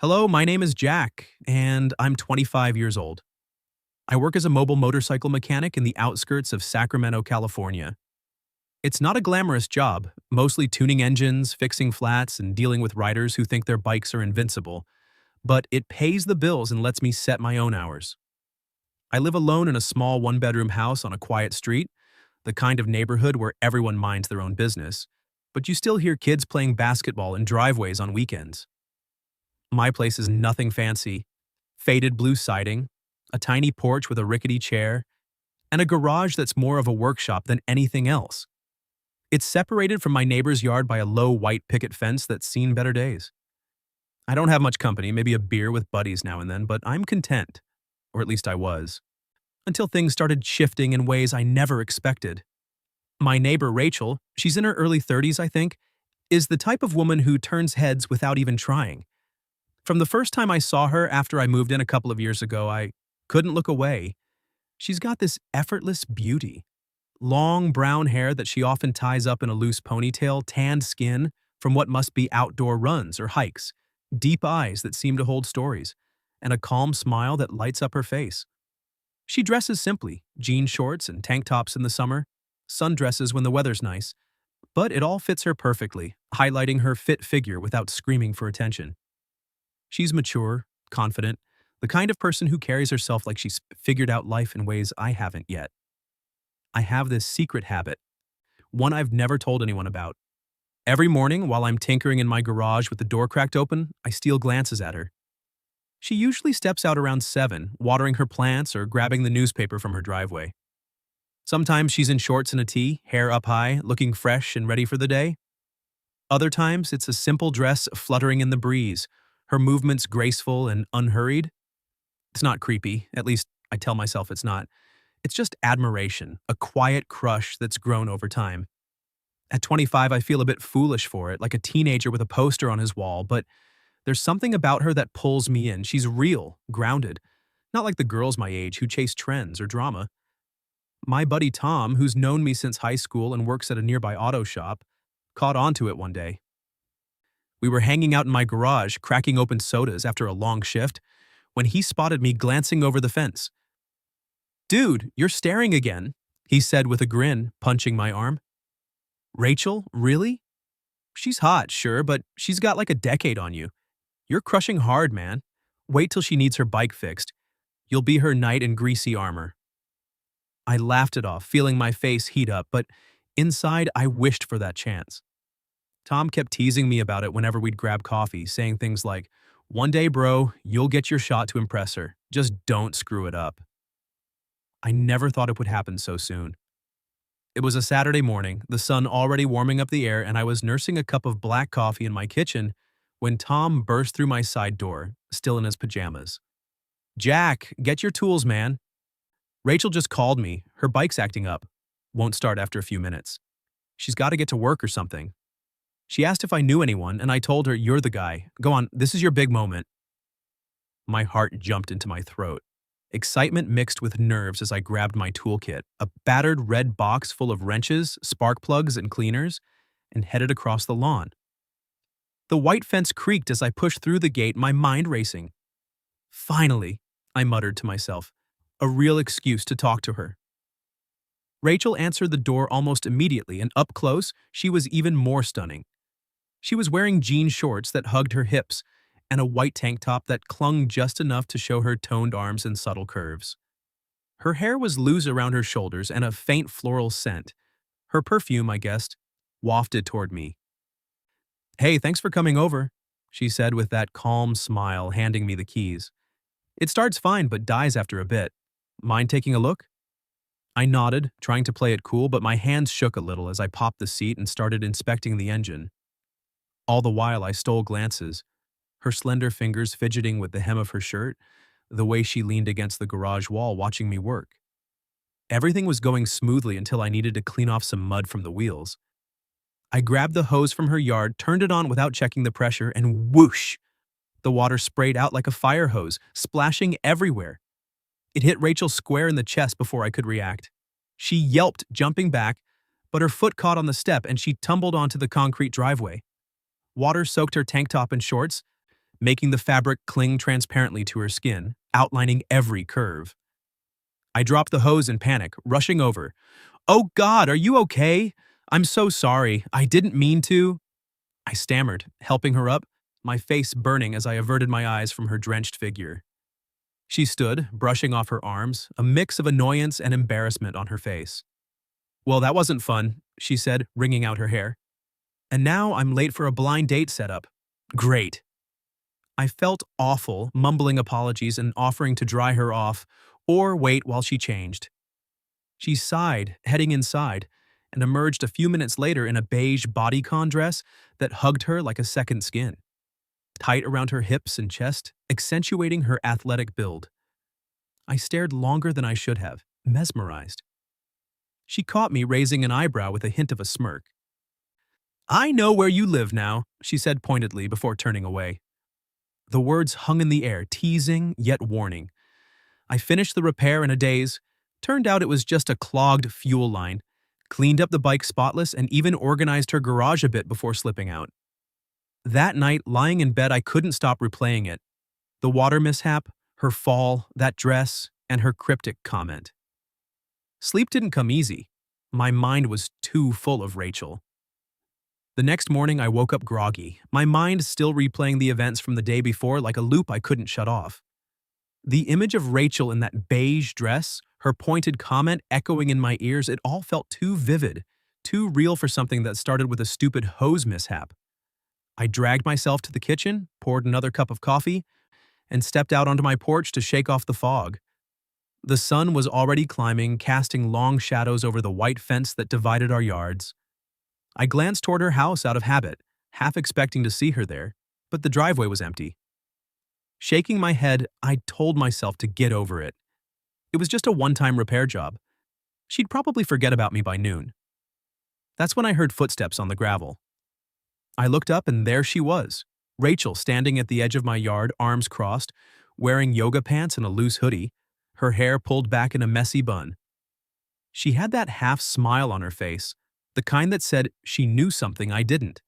Hello, my name is Jack, and I'm 25 years old. I work as a mobile motorcycle mechanic in the outskirts of Sacramento, California. It's not a glamorous job, mostly tuning engines, fixing flats, and dealing with riders who think their bikes are invincible, but it pays the bills and lets me set my own hours. I live alone in a small one-bedroom house on a quiet street, the kind of neighborhood where everyone minds their own business, but you still hear kids playing basketball in driveways on weekends. My place is nothing fancy. Faded blue siding, a tiny porch with a rickety chair, and a garage that's more of a workshop than anything else. It's separated from my neighbor's yard by a low white picket fence that's seen better days. I don't have much company, maybe a beer with buddies now and then, but I'm content. Or at least I was. Until things started shifting in ways I never expected. My neighbor Rachel, she's in her early 30s, I think, is the type of woman who turns heads without even trying. From the first time I saw her after I moved in a couple of years ago, I couldn't look away. She's got this effortless beauty. Long brown hair that she often ties up in a loose ponytail, tanned skin from what must be outdoor runs or hikes, deep eyes that seem to hold stories, and a calm smile that lights up her face. She dresses simply, jean shorts and tank tops in the summer, sundresses when the weather's nice, but it all fits her perfectly, highlighting her fit figure without screaming for attention. She's mature, confident, the kind of person who carries herself like she's figured out life in ways I haven't yet. I have this secret habit, one I've never told anyone about. Every morning, while I'm tinkering in my garage with the door cracked open, I steal glances at her. She usually steps out around 7, watering her plants or grabbing the newspaper from her driveway. Sometimes she's in shorts and a tee, hair up high, looking fresh and ready for the day. Other times, it's a simple dress fluttering in the breeze, her movements graceful and unhurried. It's not creepy, at least I tell myself it's not. It's just admiration, a quiet crush that's grown over time. At 25, I feel a bit foolish for it, like a teenager with a poster on his wall, but there's something about her that pulls me in. She's real, grounded, not like the girls my age who chase trends or drama. My buddy Tom, who's known me since high school and works at a nearby auto shop, caught on to it one day. We were hanging out in my garage, cracking open sodas after a long shift, when he spotted me glancing over the fence. "Dude, you're staring again," he said with a grin, punching my arm. "Rachel, really? She's hot, sure, but she's got like a decade on you. You're crushing hard, man. Wait till she needs her bike fixed. You'll be her knight in greasy armor." I laughed it off, feeling my face heat up, but inside I wished for that chance. Tom kept teasing me about it whenever we'd grab coffee, saying things like, "One day, bro, you'll get your shot to impress her. Just don't screw it up." I never thought it would happen so soon. It was a Saturday morning, the sun already warming up the air, and I was nursing a cup of black coffee in my kitchen when Tom burst through my side door, still in his pajamas. "Jack, get your tools, man. Rachel just called me. Her bike's acting up. Won't start after a few minutes. She's got to get to work or something. She asked if I knew anyone, and I told her, 'You're the guy. Go on, this is your big moment.'" My heart jumped into my throat. Excitement mixed with nerves as I grabbed my toolkit, a battered red box full of wrenches, spark plugs, and cleaners, and headed across the lawn. The white fence creaked as I pushed through the gate, my mind racing. "Finally," I muttered to myself, "a real excuse to talk to her." Rachel answered the door almost immediately, and up close, she was even more stunning. She was wearing jean shorts that hugged her hips, and a white tank top that clung just enough to show her toned arms and subtle curves. Her hair was loose around her shoulders and a faint floral scent. Her perfume, I guessed, wafted toward me. "Hey, thanks for coming over," she said with that calm smile, handing me the keys. "It starts fine but dies after a bit. Mind taking a look?" I nodded, trying to play it cool, but my hands shook a little as I popped the seat and started inspecting the engine. All the while I stole glances, her slender fingers fidgeting with the hem of her shirt, the way she leaned against the garage wall watching me work. Everything was going smoothly until I needed to clean off some mud from the wheels. I grabbed the hose from her yard, turned it on without checking the pressure, and whoosh! The water sprayed out like a fire hose, splashing everywhere. It hit Rachel square in the chest before I could react. She yelped, jumping back, but her foot caught on the step and she tumbled onto the concrete driveway. Water soaked her tank top and shorts, making the fabric cling transparently to her skin, outlining every curve. I dropped the hose in panic, rushing over. "Oh God, are you okay? I'm so sorry. I didn't mean to." I stammered, helping her up, my face burning as I averted my eyes from her drenched figure. She stood, brushing off her arms, a mix of annoyance and embarrassment on her face. "Well, that wasn't fun," she said, wringing out her hair. "And now I'm late for a blind date setup." "Great." I felt awful, mumbling apologies and offering to dry her off or wait while she changed. She sighed, heading inside, and emerged a few minutes later in a beige bodycon dress that hugged her like a second skin, tight around her hips and chest, accentuating her athletic build. I stared longer than I should have, mesmerized. She caught me raising an eyebrow with a hint of a smirk. "I know where you live now," she said pointedly before turning away. The words hung in the air, teasing yet warning. I finished the repair in a daze. Turned out it was just a clogged fuel line. Cleaned up the bike spotless and even organized her garage a bit before slipping out. That night, lying in bed, I couldn't stop replaying it. The water mishap, her fall, that dress, and her cryptic comment. Sleep didn't come easy. My mind was too full of Rachel. The next morning, I woke up groggy, my mind still replaying the events from the day before like a loop I couldn't shut off. The image of Rachel in that beige dress, her pointed comment echoing in my ears, it all felt too vivid, too real for something that started with a stupid hose mishap. I dragged myself to the kitchen, poured another cup of coffee, and stepped out onto my porch to shake off the fog. The sun was already climbing, casting long shadows over the white fence that divided our yards. I glanced toward her house out of habit, half expecting to see her there, but the driveway was empty. Shaking my head, I told myself to get over it. It was just a one-time repair job. She'd probably forget about me by noon. That's when I heard footsteps on the gravel. I looked up and there she was, Rachel standing at the edge of my yard, arms crossed, wearing yoga pants and a loose hoodie, her hair pulled back in a messy bun. She had that half smile on her face, the kind that said she knew something I didn't.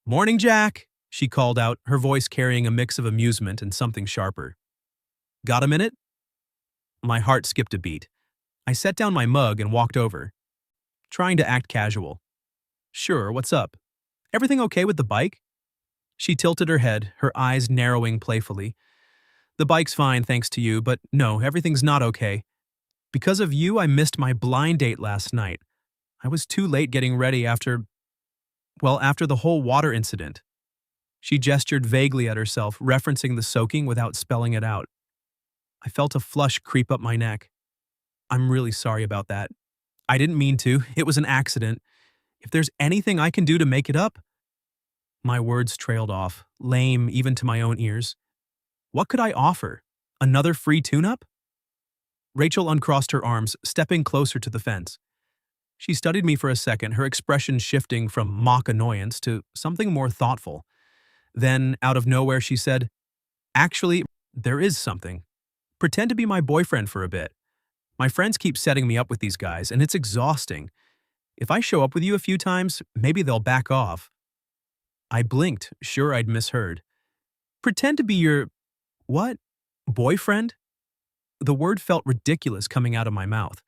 "Morning, Jack," she called out, her voice carrying a mix of amusement and something sharper. "Got a minute?" My heart skipped a beat. I set down my mug and walked over, trying to act casual. "Sure, what's up? Everything okay with the bike?" She tilted her head, her eyes narrowing playfully. "The bike's fine thanks to you, but no, everything's not okay. Because of you, I missed my blind date last night. I was too late getting ready after the whole water incident." She gestured vaguely at herself, referencing the soaking without spelling it out. I felt a flush creep up my neck. "I'm really sorry about that. I didn't mean to. It was an accident. If there's anything I can do to make it up..." My words trailed off, lame even to my own ears. What could I offer? Another free tune-up? Rachel uncrossed her arms, stepping closer to the fence. She studied me for a second, her expression shifting from mock annoyance to something more thoughtful. Then, out of nowhere, she said, "Actually, there is something. Pretend to be my boyfriend for a bit. My friends keep setting me up with these guys, and it's exhausting. If I show up with you a few times, maybe they'll back off." I blinked, sure I'd misheard. "Pretend to be your... what? Boyfriend?" The word felt ridiculous coming out of my mouth.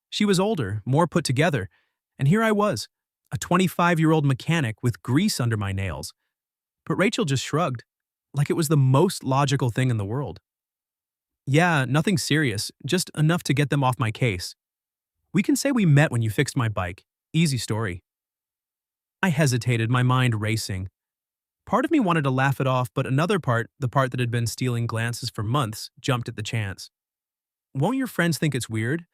She was older, more put together, and here I was, a 25-year-old mechanic with grease under my nails. But Rachel just shrugged, like it was the most logical thing in the world. "Yeah, nothing serious, just enough to get them off my case. We can say we met when you fixed my bike. Easy story." I hesitated, my mind racing. Part of me wanted to laugh it off, but another part, the part that had been stealing glances for months, jumped at the chance. "Won't your friends think it's weird?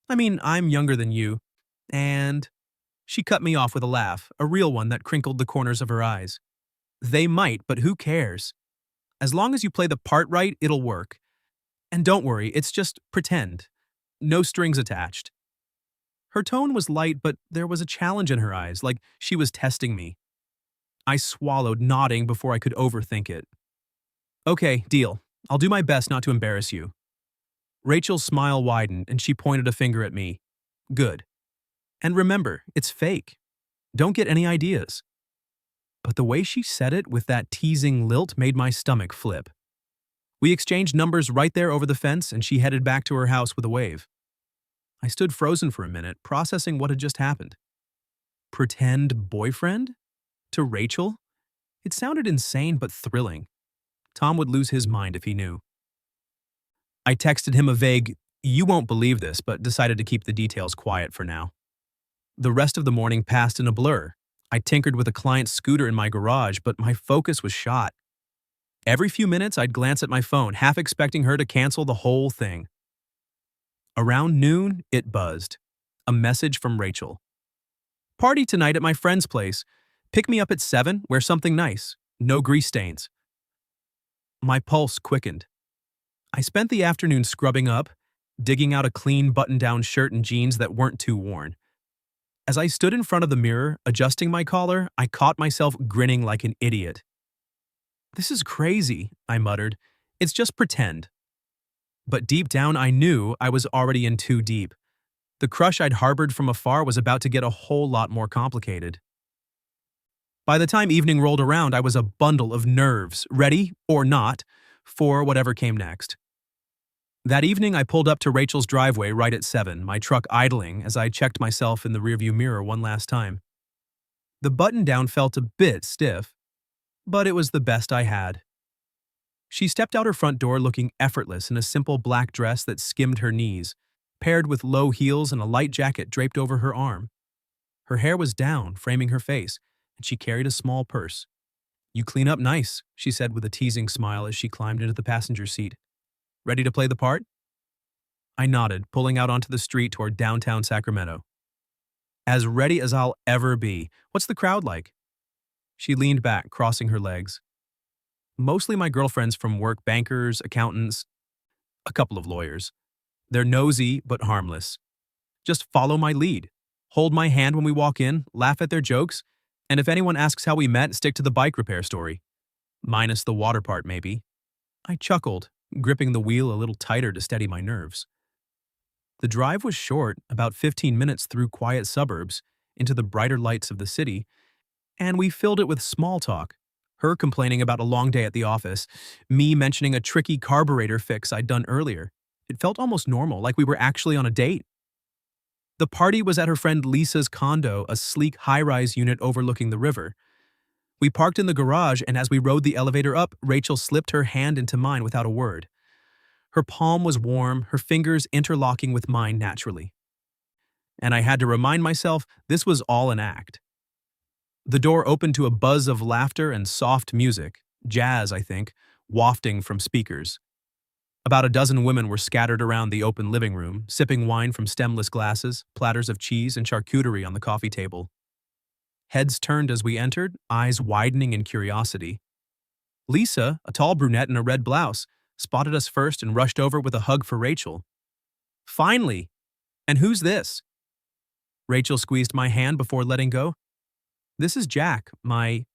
I mean, I'm younger than you, and..." She cut me off with a laugh, a real one that crinkled the corners of her eyes. "They might, but who cares? As long as you play the part right, it'll work. And don't worry, it's just pretend. No strings attached." Her tone was light, but there was a challenge in her eyes, like she was testing me. I swallowed, nodding before I could overthink it. "Okay, deal. I'll do my best not to embarrass you." Rachel's smile widened, and she pointed a finger at me. "Good. And remember, it's fake. Don't get any ideas." but the way she said it with that teasing lilt made my stomach flip. We exchanged numbers right there over the fence, and she headed back to her house with a wave. I stood frozen for a minute, processing what had just happened. Pretend boyfriend? To Rachel? It sounded insane but thrilling. Tom would lose his mind if he knew. I texted him a vague, "You won't believe this," but decided to keep the details quiet for now. The rest of the morning passed in a blur. I tinkered with a client's scooter in my garage, but my focus was shot. Every few minutes, I'd glance at my phone, half expecting her to cancel the whole thing. Around noon, it buzzed. A message from Rachel. "Party tonight at my friend's place. Pick me up at 7, wear something nice. No grease stains." My pulse quickened. I spent the afternoon scrubbing up, digging out a clean button-down shirt and jeans that weren't too worn. As I stood in front of the mirror, adjusting my collar, I caught myself grinning like an idiot. "This is crazy," I muttered. "It's just pretend." But deep down, I knew I was already in too deep. The crush I'd harbored from afar was about to get a whole lot more complicated. By the time evening rolled around, I was a bundle of nerves, ready, or not, for whatever came next. That evening, I pulled up to Rachel's driveway right at 7, my truck idling as I checked myself in the rearview mirror one last time. The button-down felt a bit stiff, but it was the best I had. She stepped out her front door looking effortless in a simple black dress that skimmed her knees, paired with low heels and a light jacket draped over her arm. Her hair was down, framing her face, and she carried a small purse. "You clean up nice," she said with a teasing smile as she climbed into the passenger seat. "Ready to play the part?" I nodded, pulling out onto the street toward downtown Sacramento. "As ready as I'll ever be. What's the crowd like?" She leaned back, crossing her legs. "Mostly my girlfriends from work, bankers, accountants, a couple of lawyers. They're nosy but harmless. Just follow my lead. Hold my hand when we walk in, laugh at their jokes, and if anyone asks how we met, stick to the bike repair story. Minus the water part, maybe." I chuckled, gripping the wheel a little tighter to steady my nerves. The drive was short, about 15 minutes through quiet suburbs, into the brighter lights of the city, and we filled it with small talk. Her complaining about a long day at the office, me mentioning a tricky carburetor fix I'd done earlier. It felt almost normal, like we were actually on a date. The party was at her friend Lisa's condo, a sleek high-rise unit overlooking the river. We parked in the garage, and as we rode the elevator up, Rachel slipped her hand into mine without a word. Her palm was warm, her fingers interlocking with mine naturally. And I had to remind myself this was all an act. The door opened to a buzz of laughter and soft music, jazz, I think, wafting from speakers. About a dozen women were scattered around the open living room, sipping wine from stemless glasses, platters of cheese and charcuterie on the coffee table. Heads turned as we entered, eyes widening in curiosity. Lisa, a tall brunette in a red blouse, spotted us first and rushed over with a hug for Rachel. "Finally! And who's this?" Rachel squeezed my hand before letting go. "This is Jack, my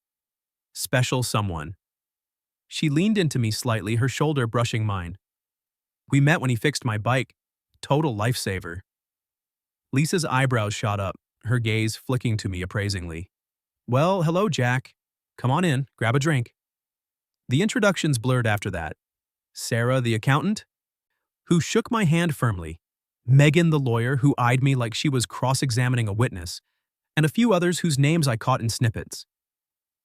special someone." She leaned into me slightly, her shoulder brushing mine. "We met when he fixed my bike. Total lifesaver." Lisa's eyebrows shot up, her gaze flicking to me appraisingly. "Well, hello, Jack. Come on in, grab a drink." The introductions blurred after that. Sarah, the accountant, who shook my hand firmly, Megan, the lawyer, who eyed me like she was cross-examining a witness, and a few others whose names I caught in snippets.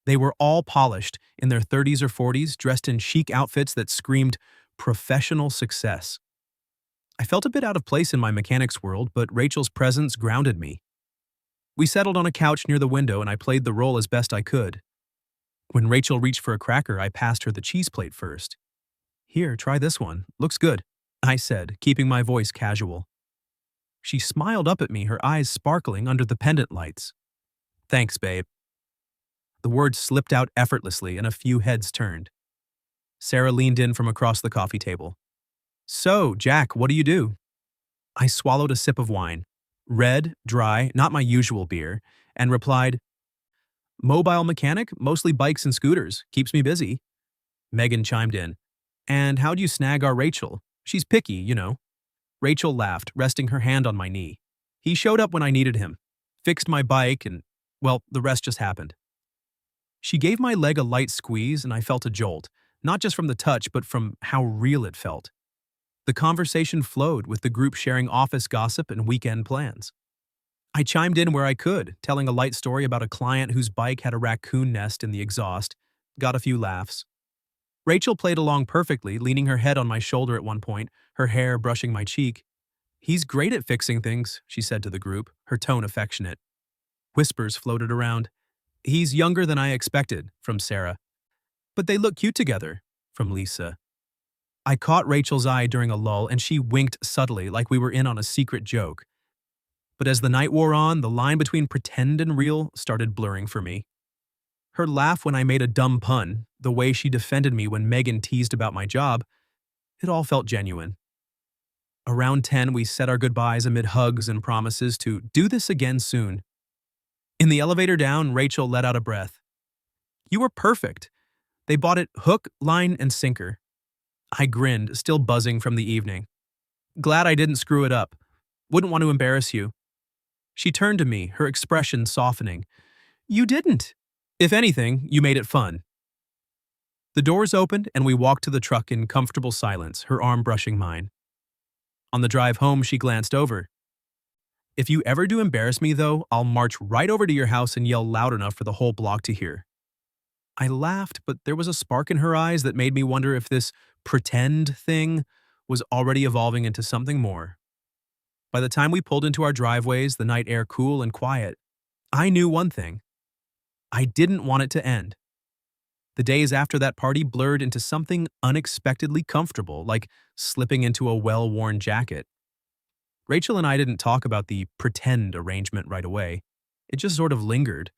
They were all polished, in their 30s or 40s, dressed in chic outfits that screamed professional success. I felt a bit out of place in my mechanics world, but Rachel's presence grounded me. We settled on a couch near the window and I played the role as best I could. When Rachel reached for a cracker, I passed her the cheese plate first. "Here, try this one. Looks good," I said, keeping my voice casual. She smiled up at me, her eyes sparkling under the pendant lights. "Thanks, babe." The words slipped out effortlessly and a few heads turned. Sarah leaned in from across the coffee table. "So, Jack, what do you do?" I swallowed a sip of wine, red, dry, not my usual beer, and replied, "Mobile mechanic, mostly bikes and scooters. Keeps me busy." Megan chimed in. "And how'd you snag our Rachel? She's picky, you know." Rachel laughed, resting her hand on my knee. "He showed up when I needed him. Fixed my bike and, well, the rest just happened." She gave my leg a light squeeze and I felt a jolt, not just from the touch, but from how real it felt. The conversation flowed, with the group sharing office gossip and weekend plans. I chimed in where I could, telling a light story about a client whose bike had a raccoon nest in the exhaust. Got a few laughs. Rachel played along perfectly, leaning her head on my shoulder at one point, her hair brushing my cheek. "He's great at fixing things," she said to the group, her tone affectionate. Whispers floated around. "He's younger than I expected," from Sarah. "But they look cute together," from Lisa. I caught Rachel's eye during a lull and she winked subtly, like we were in on a secret joke. But as the night wore on, the line between pretend and real started blurring for me. Her laugh when I made a dumb pun, the way she defended me when Megan teased about my job, it all felt genuine. Around 10, we said our goodbyes amid hugs and promises to do this again soon. In the elevator down, Rachel let out a breath. "You were perfect. They bought it hook, line, and sinker." I grinned, still buzzing from the evening. "Glad I didn't screw it up. Wouldn't want to embarrass you." She turned to me, her expression softening. "You didn't. If anything, you made it fun." The doors opened and we walked to the truck in comfortable silence, her arm brushing mine. On the drive home, she glanced over. "If you ever do embarrass me, though, I'll march right over to your house and yell loud enough for the whole block to hear." I laughed, but there was a spark in her eyes that made me wonder if this pretend thing was already evolving into something more. By the time we pulled into our driveways, the night air cool and quiet, I knew one thing. I didn't want it to end. The days after that party blurred into something unexpectedly comfortable, like slipping into a well-worn jacket. Rachel and I didn't talk about the pretend arrangement right away. It just sort of lingered,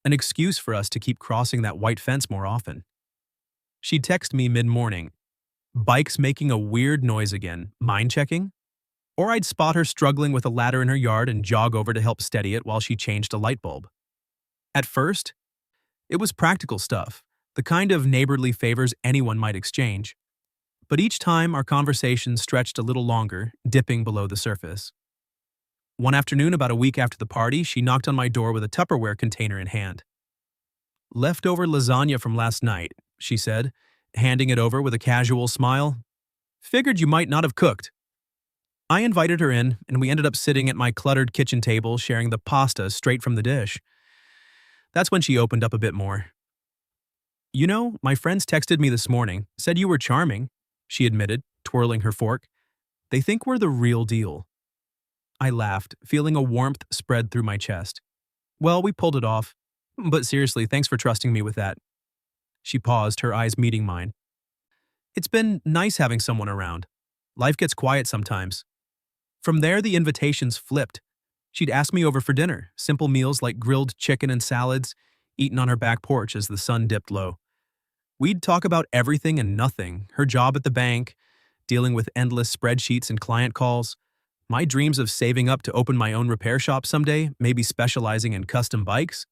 an excuse for us to keep crossing that white fence more often. She'd text me mid-morning, "Bike's making a weird noise again, mind checking?" Or I'd spot her struggling with a ladder in her yard and jog over to help steady it while she changed a light bulb. At first, it was practical stuff, the kind of neighborly favors anyone might exchange. But each time, our conversation stretched a little longer, dipping below the surface. One afternoon, about a week after the party, she knocked on my door with a Tupperware container in hand. "Leftover lasagna from last night," she said, handing it over with a casual smile. "Figured you might not have cooked." I invited her in, and we ended up sitting at my cluttered kitchen table, sharing the pasta straight from the dish. That's when she opened up a bit more. "You know, my friends texted me this morning, said you were charming," she admitted, twirling her fork. "They think we're the real deal." I laughed, feeling a warmth spread through my chest. "Well, we pulled it off. But seriously, thanks for trusting me with that." She paused, her eyes meeting mine. "It's been nice having someone around. Life gets quiet sometimes." From there, the invitations flipped. She'd ask me over for dinner, simple meals like grilled chicken and salads, eaten on her back porch as the sun dipped low. We'd talk about everything and nothing, her job at the bank, dealing with endless spreadsheets and client calls, my dreams of saving up to open my own repair shop someday, maybe specializing in custom bikes.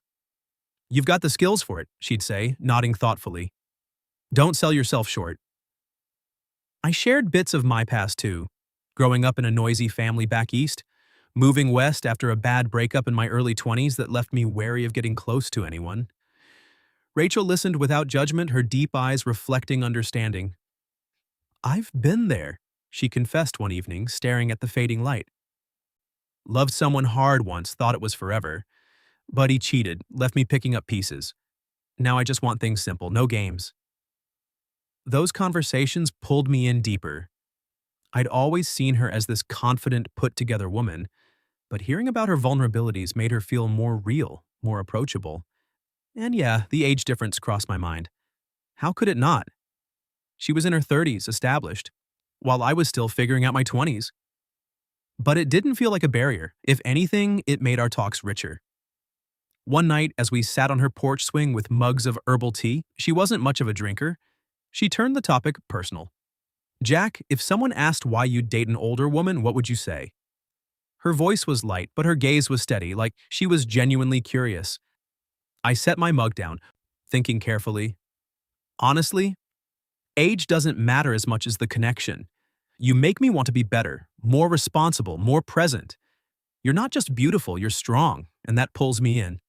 "You've got the skills for it," she'd say, nodding thoughtfully. "Don't sell yourself short." I shared bits of my past too, growing up in a noisy family back east, moving west after a bad breakup in my early 20s that left me wary of getting close to anyone. Rachel listened without judgment, her deep eyes reflecting understanding. "I've been there," she confessed one evening, staring at the fading light. "Loved someone hard once, thought it was forever. But he cheated, left me picking up pieces. Now I just want things simple, no games." Those conversations pulled me in deeper. I'd always seen her as this confident, put-together woman, but hearing about her vulnerabilities made her feel more real, more approachable. And yeah, the age difference crossed my mind. How could it not? She was in her 30s, established, while I was still figuring out my 20s. But it didn't feel like a barrier. If anything, it made our talks richer. One night, as we sat on her porch swing with mugs of herbal tea, she wasn't much of a drinker. She turned the topic personal. "Jack, if someone asked why you'd date an older woman, what would you say?" Her voice was light, but her gaze was steady, like she was genuinely curious. I set my mug down, thinking carefully. "Honestly, age doesn't matter as much as the connection. You make me want to be better, more responsible, more present. You're not just beautiful, you're strong, and that pulls me in."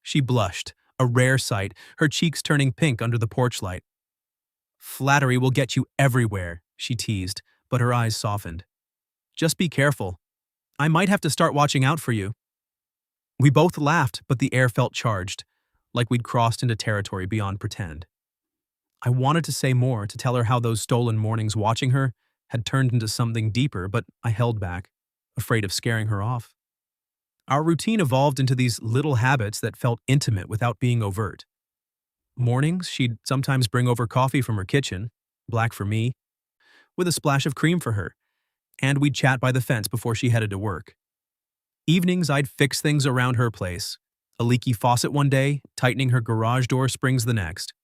She blushed, a rare sight, her cheeks turning pink under the porch light. "Flattery will get you everywhere," she teased, but her eyes softened. "Just be careful. I might have to start watching out for you." We both laughed, but the air felt charged, like we'd crossed into territory beyond pretend. I wanted to say more, to tell her how those stolen mornings watching her had turned into something deeper, but I held back, afraid of scaring her off. Our routine evolved into these little habits that felt intimate without being overt. Mornings, she'd sometimes bring over coffee from her kitchen, black for me, with a splash of cream for her, and we'd chat by the fence before she headed to work. Evenings, I'd fix things around her place. A leaky faucet one day, tightening her garage door springs the next.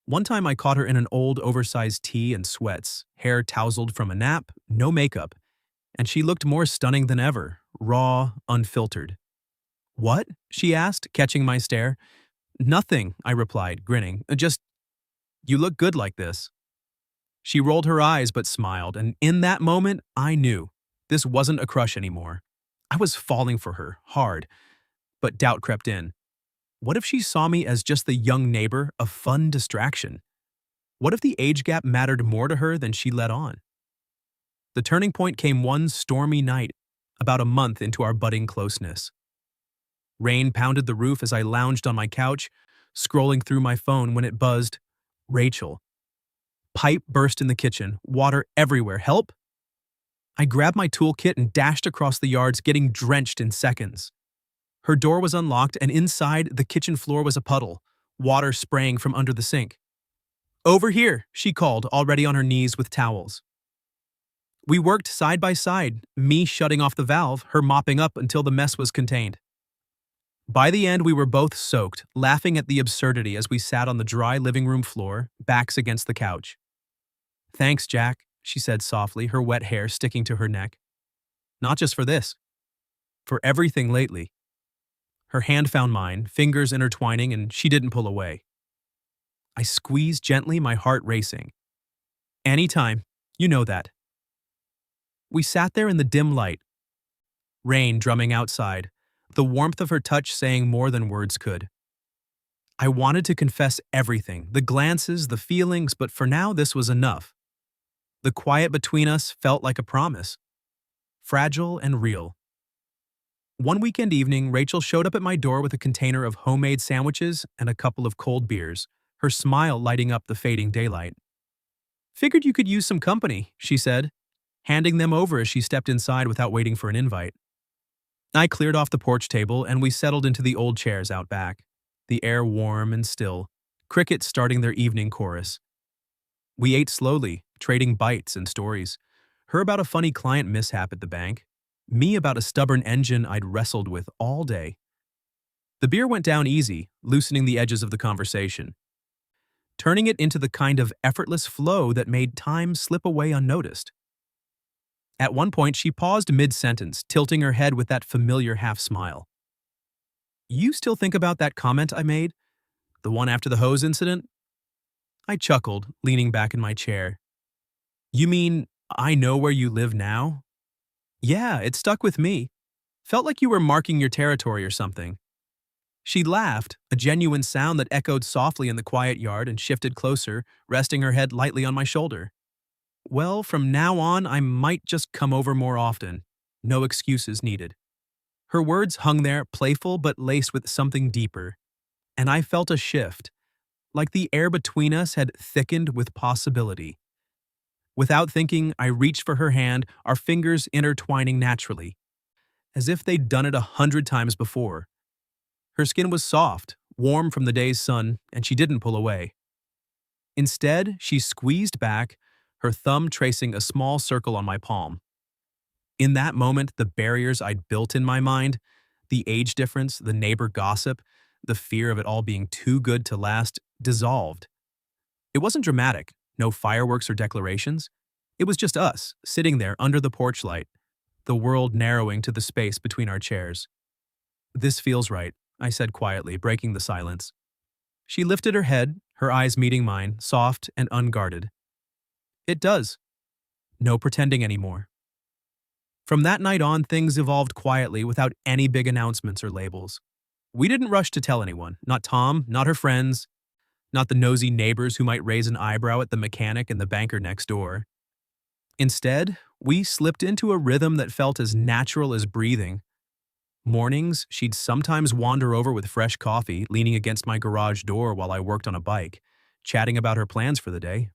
One time I caught her in an old oversized tee and sweats, hair tousled from a nap, no makeup, and she looked more stunning than ever, raw, unfiltered. "What?" she asked, catching my stare. "Nothing," I replied, grinning. "Just, you look good like this." She rolled her eyes but smiled, and in that moment, I knew this wasn't a crush anymore. I was falling for her, hard, but doubt crept in. What if she saw me as just the young neighbor, a fun distraction? What if the age gap mattered more to her than she let on? The turning point came one stormy night, about a month into our budding closeness. Rain pounded the roof as I lounged on my couch, scrolling through my phone when it buzzed. "Rachel." Pipe burst in the kitchen, water everywhere. "Help?" I grabbed my toolkit and dashed across the yards, getting drenched in seconds. Her door was unlocked, and inside, the kitchen floor was a puddle, water spraying from under the sink. "Over here," she called, already on her knees with towels. We worked side by side, me shutting off the valve, her mopping up until the mess was contained. By the end, we were both soaked, laughing at the absurdity as we sat on the dry living room floor, backs against the couch. "Thanks, Jack," she said softly, her wet hair sticking to her neck. "Not just for this. For everything lately." Her hand found mine, fingers intertwining, and she didn't pull away. I squeezed gently, my heart racing. "Anytime. You know that." We sat there in the dim light, rain drumming outside, the warmth of her touch saying more than words could. I wanted to confess everything, the glances, the feelings, but for now this was enough. The quiet between us felt like a promise, fragile and real. One weekend evening, Rachel showed up at my door with a container of homemade sandwiches and a couple of cold beers, her smile lighting up the fading daylight. "Figured you could use some company," she said, handing them over as she stepped inside without waiting for an invite. I cleared off the porch table and we settled into the old chairs out back, the air warm and still, crickets starting their evening chorus. We ate slowly, trading bites and stories. Her about a funny client mishap at the bank, me about a stubborn engine I'd wrestled with all day. The beer went down easy, loosening the edges of the conversation, turning it into the kind of effortless flow that made time slip away unnoticed. At one point, she paused mid-sentence, tilting her head with that familiar half-smile. "You still think about that comment I made? The one after the hose incident?" I chuckled, leaning back in my chair. "You mean, I know where you live now?" "Yeah, it stuck with me. Felt like you were marking your territory or something." She laughed, a genuine sound that echoed softly in the quiet yard, and shifted closer, resting her head lightly on my shoulder. "Well, from now on, I might just come over more often. No excuses needed." Her words hung there, playful but laced with something deeper, and I felt a shift, like the air between us had thickened with possibility. Without thinking, I reached for her hand, our fingers intertwining naturally, as if they'd done it 100 times before. Her skin was soft, warm from the day's sun, and she didn't pull away. Instead, she squeezed back, her thumb tracing a small circle on my palm. In that moment, the barriers I'd built in my mind, the age difference, the neighbor gossip, the fear of it all being too good to last, dissolved. It wasn't dramatic, no fireworks or declarations. It was just us, sitting there under the porch light, the world narrowing to the space between our chairs. "This feels right," I said quietly, breaking the silence. She lifted her head, her eyes meeting mine, soft and unguarded. "It does. No pretending anymore." From that night on, things evolved quietly without any big announcements or labels. We didn't rush to tell anyone, not Tom, not her friends, not the nosy neighbors who might raise an eyebrow at the mechanic and the banker next door. Instead, we slipped into a rhythm that felt as natural as breathing. Mornings, she'd sometimes wander over with fresh coffee, leaning against my garage door while I worked on a bike, chatting about her plans for the day.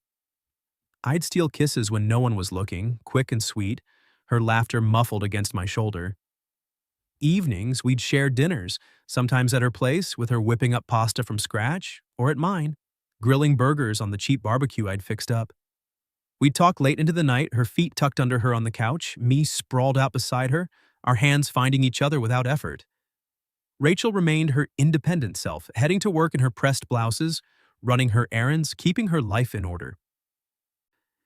I'd steal kisses when no one was looking, quick and sweet, her laughter muffled against my shoulder. Evenings, we'd share dinners, sometimes at her place with her whipping up pasta from scratch, or at mine, grilling burgers on the cheap barbecue I'd fixed up. We'd talk late into the night, her feet tucked under her on the couch, me sprawled out beside her, our hands finding each other without effort. Rachel remained her independent self, heading to work in her pressed blouses, running her errands, keeping her life in order.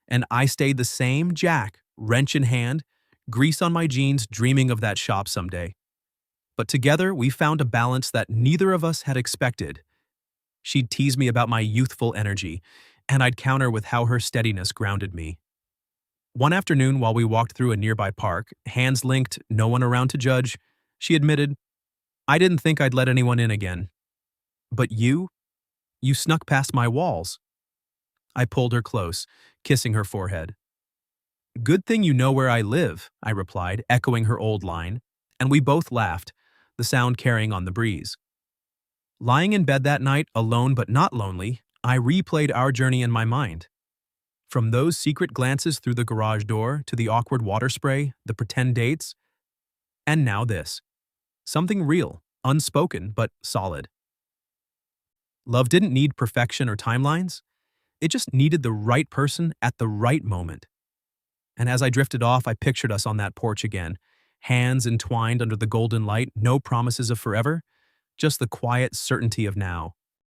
And I stayed the same Jack, wrench in hand, grease on my jeans, dreaming of that shop someday. But together, we found a balance that neither of us had expected. She'd tease me about my youthful energy, and I'd counter with how her steadiness grounded me. One afternoon, while we walked through a nearby park, hands linked, no one around to judge, she admitted, "I didn't think I'd let anyone in again. But you snuck past my walls." I pulled her close, kissing her forehead. "Good thing you know where I live," I replied, echoing her old line, and we both laughed, the sound carrying on the breeze. Lying in bed that night, alone but not lonely, I replayed our journey in my mind. From those secret glances through the garage door to the awkward water spray, the pretend dates, and now this. Something real, unspoken, but solid. Love didn't need perfection or timelines. It just needed the right person at the right moment. And as I drifted off, I pictured us on that porch again, hands entwined under the golden light, no promises of forever, just the quiet certainty of now.